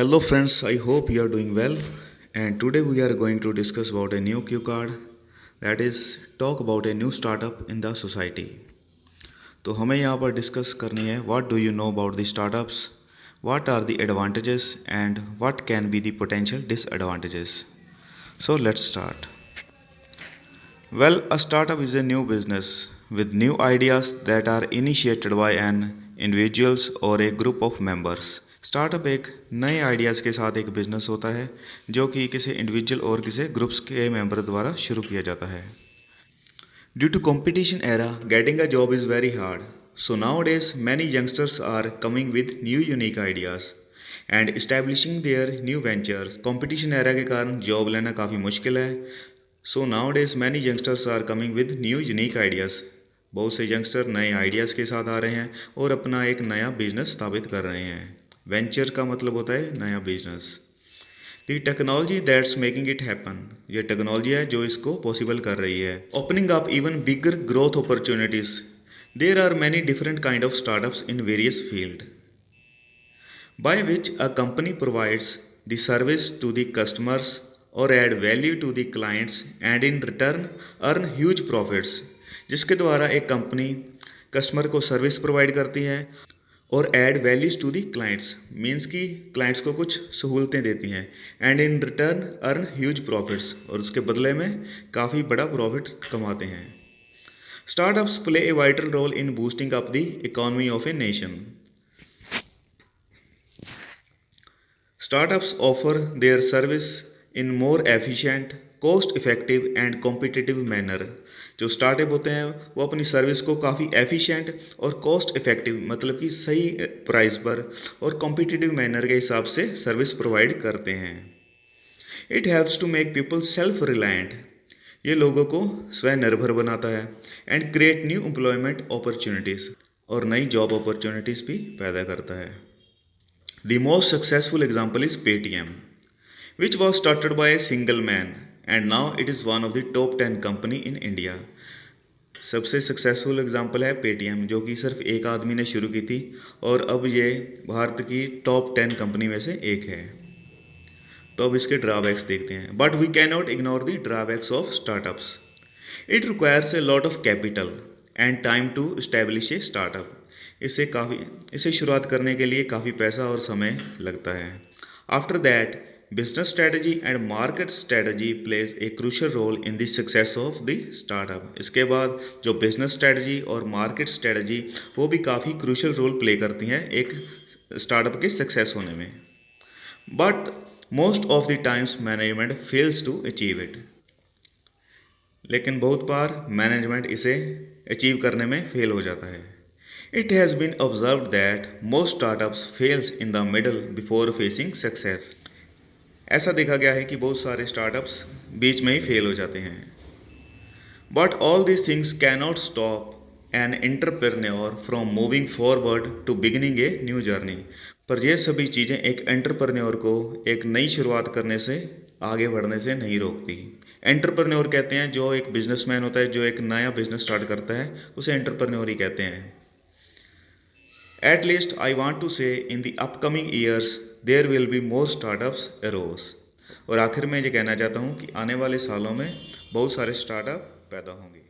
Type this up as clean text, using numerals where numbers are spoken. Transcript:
Hello friends, I hope you are doing well, and today we are going to discuss about a new cue card, that is talk about a new startup in the society. तो हमें यहाँ पर discuss करनी है what do you know about the startups, what are the advantages and what can be the potential disadvantages. So let's start. Well, a startup is a new business with new ideas that are initiated by an individuals or a group of members. Startup एक नए ideas के साथ एक business होता है जो कि किसी इंडिविजुअल और किसी ग्रुप्स के मेंबर द्वारा शुरू किया जाता है. Due to competition era getting a job is very hard, so nowadays many youngsters are coming with new unique ideas and establishing their new ventures. Competition era के कारण जॉब लेना काफ़ी मुश्किल है. So nowadays many youngsters are coming with new unique ideas. बहुत से youngster नए ideas के साथ आ रहे हैं और अपना एक नया बिजनेस स्थापित कर रहे हैं. वेंचर का मतलब होता है नया business. The technology that's making it happen, ये टेक्नोलॉजी है जो इसको पॉसिबल कर रही है. Opening up even bigger growth opportunities. There are many different kind of startups in various field by which a company provides the service to the customers और add value to the clients and in return earn huge profits. जिसके द्वारा एक company customer को service provide करती है और add values to the clients, means कि clients को कुछ सहूलतें देती हैं, and in return earn huge profits, और उसके बदले में काफ़ी बड़ा प्रॉफिट कमाते हैं. Startups play a vital role in boosting up the economy of a nation. Startups offer their service in more efficient, cost effective and competitive manner. जो startup होते हैं वो अपनी सर्विस को काफ़ी एफिशिएंट और कॉस्ट इफेक्टिव, मतलब कि सही प्राइस पर और कॉम्पिटिटिव मैनर के हिसाब से सर्विस प्रोवाइड करते हैं. It helps to make people self reliant, ये लोगों को स्वनिर्भर बनाता है, and create new employment opportunities, और नई जॉब अपॉर्चुनिटीज़ भी पैदा करता है. The most successful example is Paytm, which was started by a single man and now it is one of the top 10 company in India. सबसे successful example है Paytm, जो कि सिर्फ एक आदमी ने शुरू की थी और अब ये भारत की टॉप 10 कंपनी में से एक है. तो अब इसके ड्रॉबैक्स देखते हैं. But we can not ignore the drawbacks of startups. It requires a lot of capital and time to establish a startup. इसे शुरुआत करने के लिए काफ़ी पैसा और समय लगता है. After that business strategy and market strategy plays a crucial role in the success of the startup. इसके बाद जो business strategy और market strategy वो भी काफ़ी crucial role play करती हैं एक startup के success होने में. But most of the times management fails to achieve it. लेकिन बहुत बार management इसे achieve करने में fail हो जाता है. It has been observed that most startups fails in the middle before facing success. ऐसा देखा गया है कि बहुत सारे स्टार्टअप्स बीच में ही फेल हो जाते हैं. But all these things can not stop an entrepreneur from moving forward to beginning a new journey. पर ये सभी चीज़ें एक एंटरप्रेन्योर को एक नई शुरुआत करने से, आगे बढ़ने से नहीं रोकती. एंटरप्रेन्योर कहते हैं जो एक बिजनेसमैन होता है, जो एक नया बिजनेस स्टार्ट करता है, उसे एंटरप्रेन्योर ही कहते हैं. At least I want to say in the upcoming years there will be more startups arose. और आखिर में ये कहना चाहता हूँ कि आने वाले सालों में बहुत सारे स्टार्टअप पैदा होंगे.